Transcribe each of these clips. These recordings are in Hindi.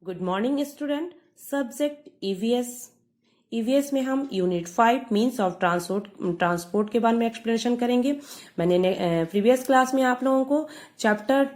Good morning student. Subject EVS. EVS में हम यूनिट 5 मीन्स ऑफ ट्रांसपोर्ट के बारे में एक्सप्लेनेशन करेंगे। मैंने प्रीवियस क्लास में आप लोगों को चैप्टर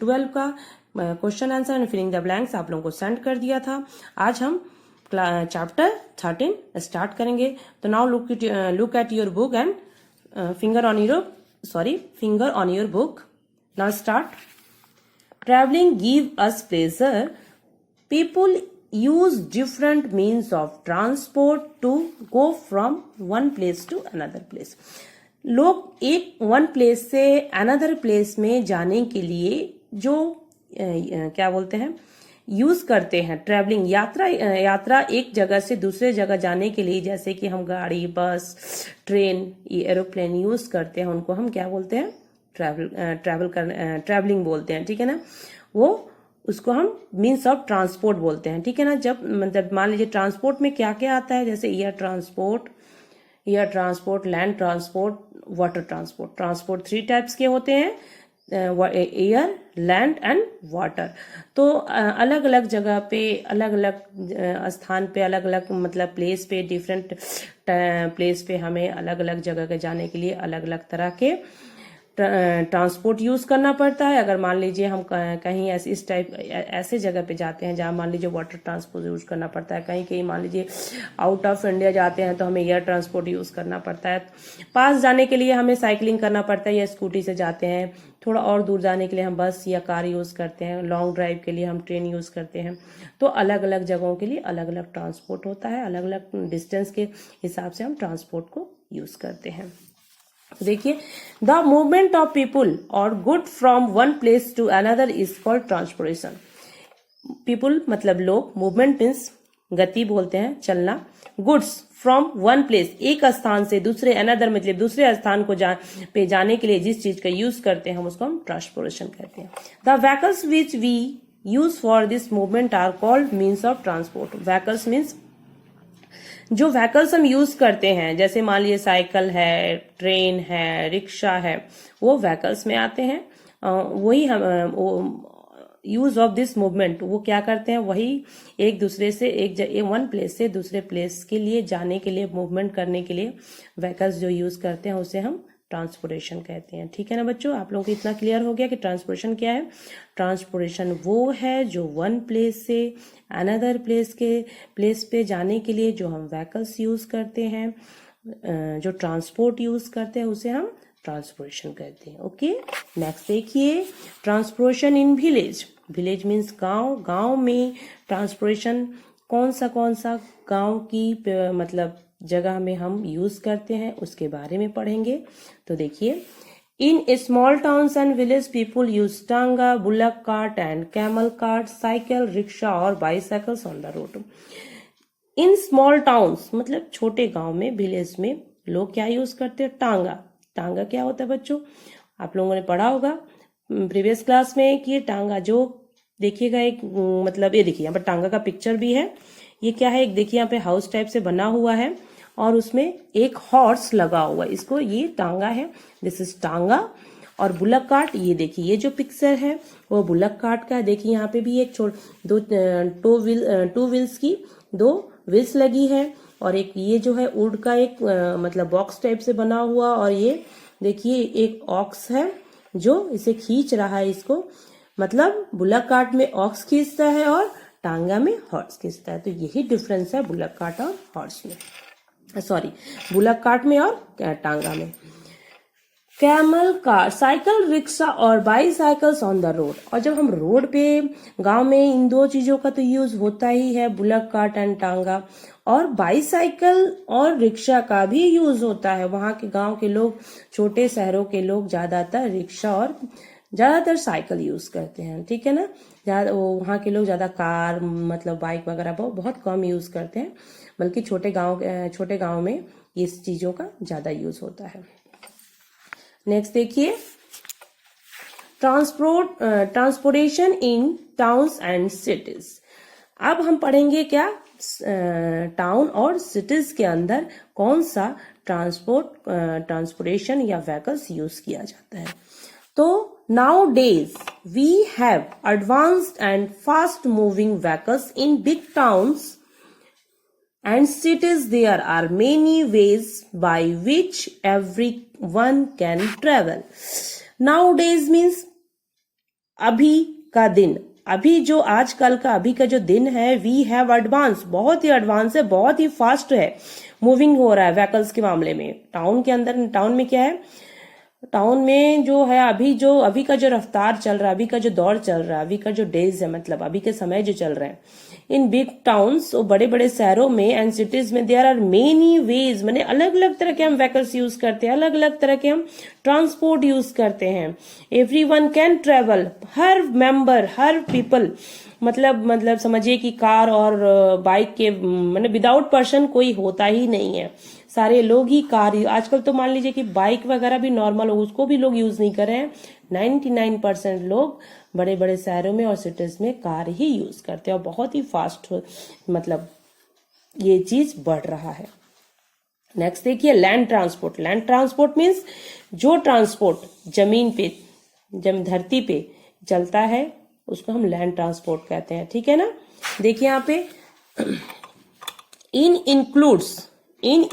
12 का question answer and filling the blanks आप लोगों को सेंड कर दिया था। आज हम चैप्टर 13 स्टार्ट करेंगे। तो now look at your book and finger on your book. Now start. Traveling give us pleasure. People use different means of transport to go from one place to another place. लोग एक one place से another place में जाने के लिए जो क्या बोलते हैं यूज करते हैं। ट्रैवलिंग यात्रा एक जगह से दूसरे जगह जाने के लिए, जैसे कि हम गाड़ी, बस, ट्रेन, एरोप्लेन यूज करते हैं, उनको हम क्या बोलते हैं ट्रैवलिंग बोलते हैं। ठीक है ना, वो उसको हम मीन्स ऑफ ट्रांसपोर्ट बोलते हैं। ठीक है ना, जब मतलब मान लीजिए ट्रांसपोर्ट में क्या क्या आता है, जैसे air transport, land transport, water transport. Transport 3 types के होते हैं, एयर, लैंड एंड वाटर। तो अलग अलग जगह पे, अलग अलग स्थान पे, अलग अलग मतलब प्लेस पे, डिफरेंट प्लेस पे हमें अलग अलग जगह के जाने के लिए अलग अलग तरह के ट्रांसपोर्ट यूज करना पड़ता है। अगर मान लीजिए हम कहीं ऐसे जगह पे जाते हैं जहां मान लीजिए वाटर ट्रांसपोर्ट यूज करना पड़ता है, कहीं मान लीजिए आउट ऑफ इंडिया जाते हैं तो हमें एयर ट्रांसपोर्ट यूज करना पड़ता है। पास जाने के लिए हमें साइकिलिंग करना पड़ता है या स्कूटी से जाते हैं। थोड़ा और दूर जाने के लिए हम बस या कार यूज करते हैं। लॉन्ग ड्राइव के लिए हम ट्रेन यूज करते हैं। तो अलग अलग जगहों के लिए अलग अलग ट्रांसपोर्ट होता है, अलग अलग डिस्टेंस के हिसाब से हम ट्रांसपोर्ट को यूज करते हैं। देखिए, द मूवमेंट ऑफ पीपुल और good from one place to another is called transportation. People मतलब लोग, मूवमेंट मीन्स गति बोलते हैं, चलना। गुड्स फ्रॉम वन प्लेस एक स्थान से दूसरे, अनदर मतलब दूसरे स्थान को पे जाने के लिए जिस चीज का यूज करते हैं हम उसको हम ट्रांसपोर्टेशन कहते हैं। The vehicles which we use for this movement are called means of transport. Vehicles means जो व्हीकल्स हम यूज करते हैं, जैसे मान लीजिए साइकिल है, ट्रेन है, रिक्शा है, वो व्हीकल्स में आते हैं। वही हम यूज ऑफ दिस मूवमेंट, वो क्या करते हैं, वही एक दूसरे से वन प्लेस से दूसरे प्लेस के लिए जाने के लिए, मूवमेंट करने के लिए व्हीकल्स जो यूज करते हैं उसे हम ट्रांसपोर्टेशन कहते हैं। ठीक है ना बच्चों, आप लोगों को इतना क्लियर हो गया कि ट्रांसपोर्टेशन क्या है। ट्रांसपोर्टेशन वो है जो वन प्लेस से अनदर प्लेस पे जाने के लिए जो हम व्हीकल्स यूज करते हैं, जो ट्रांसपोर्ट यूज करते हैं उसे हम ट्रांसपोर्टेशन कहते हैं। ओके, नेक्स्ट देखिए, transportation in village. Village means गांव। गांव में ट्रांसपोर्टेशन कौन सा गांव की मतलब जगह में हम यूज करते हैं उसके बारे में पढ़ेंगे। तो देखिए, in small towns and village people use tonga, bullock cart and camel cart, cycle, rickshaw और bicycles on the road. In small towns मतलब छोटे गांव में, विलेज में लोग क्या यूज करते हैं, टांगा। टांगा क्या होता है बच्चों, आप लोगों ने पढ़ा होगा प्रीवियस क्लास में कि ये टांगा जो देखिएगा एक मतलब ये देखिए यहाँ पर टांगा का पिक्चर भी है। ये क्या है, एक देखिए यहाँ पे हाउस टाइप से बना हुआ है और उसमें एक हॉर्स लगा हुआ है, इसको ये टांगा है, दिस इज टांगा। और बुलक कार्ट, ये देखिए ये जो पिक्चर है वो बुलक कार्ट का है। देखिए यहाँ पे भी एक टू व्हील्स की 2 व्हील्स लगी है और एक ये जो है वुड का एक मतलब बॉक्स टाइप से बना हुआ, और ये देखिए एक ऑक्स है जो इसे खींच रहा है इसको, मतलब बुलक कार्ट में ऑक्स खींचता है और टांगा में हॉर्स खींचता है। तो यही डिफरेंस है बुलक कार्ट और हॉर्स में, बुलक कार्ट में और टांगा में। कैमल कार, साइकिल, रिक्शा और बाईसाइकिल्स ऑन द रोड। और जब हम रोड पे गांव में, इन 2 चीजों का तो यूज होता ही है, बुलक कार्ट एंड टांगा, और बाईसाइकिल और रिक्शा का भी यूज होता है। वहां के गांव के लोग, छोटे शहरों के लोग ज्यादातर रिक्शा और ज्यादातर साइकिल यूज करते हैं। ठीक है ना, वहां के लोग ज्यादा कार मतलब बाइक वगैरह बहुत कम यूज करते हैं, बल्कि छोटे गांव में इस चीजों का ज्यादा यूज होता है। नेक्स्ट देखिए, transportation in towns and cities. अब हम पढ़ेंगे क्या, टाउन और सिटीज के अंदर कौन सा ट्रांसपोर्टेशन या व्हीकल्स यूज किया जाता है। तो nowadays we have advanced and fast moving vehicles in big towns and cities. There are many ways by which everyone can travel. Nowadays means अभी का दिन, अभी जो आजकल का अभी का जो दिन है, वी हैव एडवांस, बहुत ही एडवांस है, बहुत ही फास्ट है, मूविंग हो रहा है व्हीकल्स के मामले में। टाउन के अंदर, टाउन में क्या है, टाउन में जो है अभी का जो रफ्तार चल रहा है, अभी का जो दौर चल रहा है, अभी का जो डेज है, मतलब अभी के समय जो चल रहे हैं, इन बिग टाउन्स, बड़े बड़े शहरों में एंड सिटीज में, देयर आर मेनी वेज, मैंने अलग अलग तरह के हम व्हीकल्स यूज करते हैं, अलग अलग तरह के हम ट्रांसपोर्ट यूज करते हैं। Everyone can travel, her member, her people, मतलब समझिए कि कार और बाइक के मतलब विदाउट पर्सन कोई होता ही नहीं है, सारे लोग ही कार, आजकल तो मान लीजिए कि बाइक वगैरह भी नॉर्मल हो, उसको भी लोग यूज नहीं कर रहे हैं। 99% लोग बड़े बड़े शहरों में और सिटीज में कार ही यूज करते हैं और बहुत ही फास्ट मतलब ये चीज बढ़ रहा है। नेक्स्ट देखिए land transport. Land transport means जो ट्रांसपोर्ट जमीन पे, धरती पे चलता है उसको हम लैंड ट्रांसपोर्ट कहते हैं, ठीक है ना। देखिए यहाँ पे in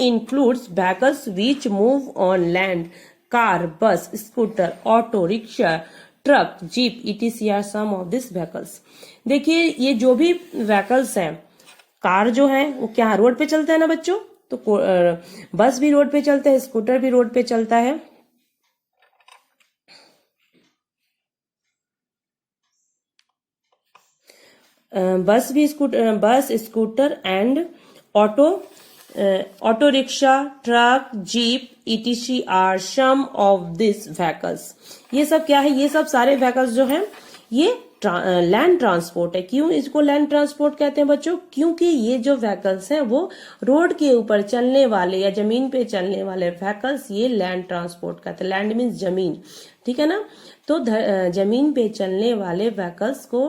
includes vehicles which move on land, car, bus, scooter, auto rickshaw, truck, jeep, etc are some of this vehicles. देखिए ये जो भी व्हीकल्स हैं, कार जो है वो क्या रोड पे चलता है ना बच्चों, तो बस भी रोड पे चलता है, स्कूटर भी रोड पे चलता है, bus, scooter and auto rickshaw, truck, jeep, etc are some of this vehicles. ये सब क्या है, ये सब सारे व्हीकल्स जो हैं ये लैंड ट्रांसपोर्ट है। क्यों इसको लैंड ट्रांसपोर्ट कहते हैं बच्चों, क्योंकि ये जो व्हीकल्स हैं वो रोड के ऊपर चलने वाले या जमीन पे चलने वाले व्हीकल्स ये लैंड ट्रांसपोर्ट कहते हैं। लैंड मीन्स जमीन, ठीक है ना, तो जमीन पे चलने वाले व्हीकल्स को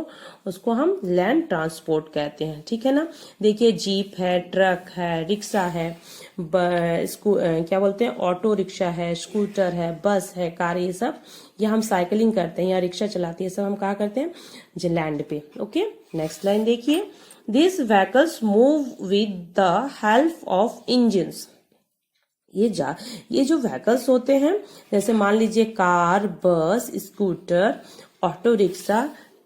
उसको हम लैंड ट्रांसपोर्ट कहते हैं, ठीक है ना। देखिए जीप है, ट्रक है, रिक्शा है, क्या बोलते हैं, ऑटो रिक्शा है, स्कूटर है, बस है, कार, ये सब, या हम साइकिलिंग करते हैं या रिक्शा चलाते हैं, सब हम कहाँ करते हैं, जो लैंड पे। ओके, नेक्स्ट लाइन देखिए, this vehicles move with the help of engines. ये जो व्हीकल्स होते हैं, जैसे मान लीजिए car, bus, scooter, auto rickshaw,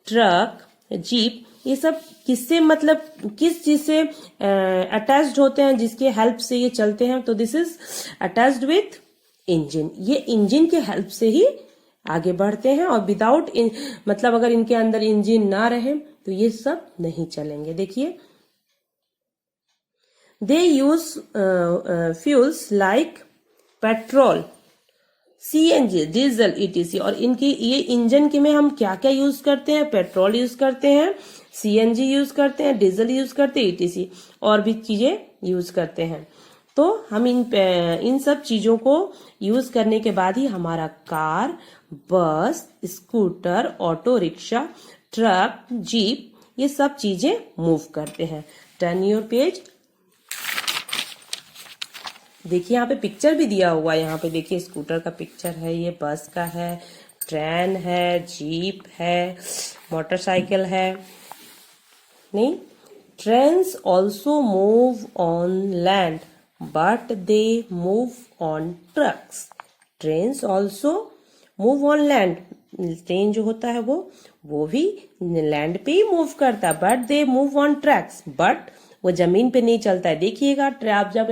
truck, jeep, ये सब किससे, मतलब किस चीज से अटैच्ड होते हैं, जिसके हेल्प से ये चलते हैं, तो this is attached with engine. ये इंजन के हेल्प से ही आगे बढ़ते हैं और विदाउट मतलब अगर इनके अंदर इंजन ना रहे तो ये सब नहीं चलेंगे। देखिए they use fuels like petrol, CNG, diesel, etc। और इनकी ये इंजन के में हम क्या क्या यूज करते हैं, पेट्रोल यूज करते हैं, CNG यूज करते हैं, डीजल यूज करते हैं, etc और भी चीजें यूज करते हैं। तो हम इन सब चीजों को यूज करने के बाद ही हमारा car, bus, scooter, auto rickshaw, truck, jeep, ये सब चीजें मूव करते हैं। Turn your page. देखिए यहाँ पे पिक्चर भी दिया हुआ है, यहाँ पे देखिए स्कूटर का पिक्चर है, ये बस का है, ट्रेन है, जीप है, मोटरसाइकिल है। नहीं, trains also move on land but they move on trucks. Trains also move on land, train जो होता है वो भी लैंड पे ही मूव करता है, but they move on tracks, but वो जमीन पे नहीं चलता है। देखिएगा आप जब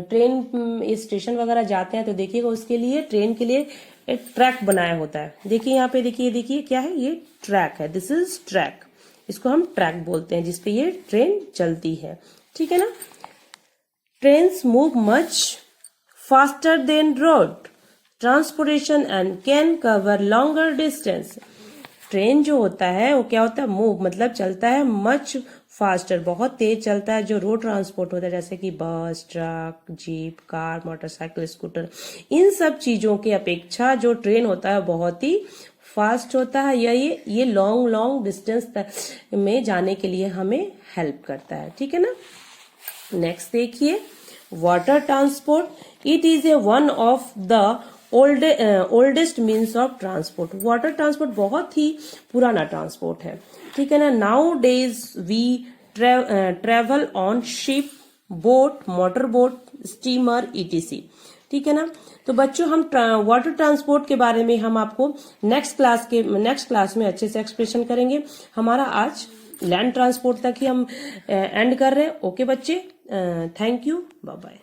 ट्रेन स्टेशन वगैरह जाते हैं तो देखिएगा उसके लिए, ट्रेन के लिए एक ट्रैक बनाया होता है। देखिए यहाँ पे, देखिए क्या है, ये ट्रैक है, दिस इज ट्रैक, इसको हम ट्रैक बोलते हैं जिसपे ये ट्रेन चलती है, ठीक है ना। Trains move much faster than road transportation and can cover longer distance. Train जो होता है वो क्या होता है, मूव मतलब चलता है, मच फास्टर बहुत तेज चलता है, जो रोड ट्रांसपोर्ट होता है जैसे कि bus, truck, jeep, car, motorcycle, scooter, इन सब चीजों की अपेक्षा जो ट्रेन होता है बहुत ही फास्ट होता है, या ये लॉन्ग डिस्टेंस में जाने के लिए हमें हेल्प करता है, ठीक है ना। नेक्स्ट देखिए, water transport, it is a one of the oldest means of transport. Water transport बहुत ही पुराना ट्रांसपोर्ट है, ठीक है ना। Now days we travel on ship, boat, motor boat, steamer, etc, ठीक है ना। तो बच्चों हम वाटर ट्रांसपोर्ट के बारे में हम आपको नेक्स्ट क्लास में अच्छे से एक्सप्लेनेशन करेंगे। हमारा आज लैंड ट्रांसपोर्ट तक ही हम एंड कर रहे हैं। ओके बच्चे, थैंक यू, बाय बाय।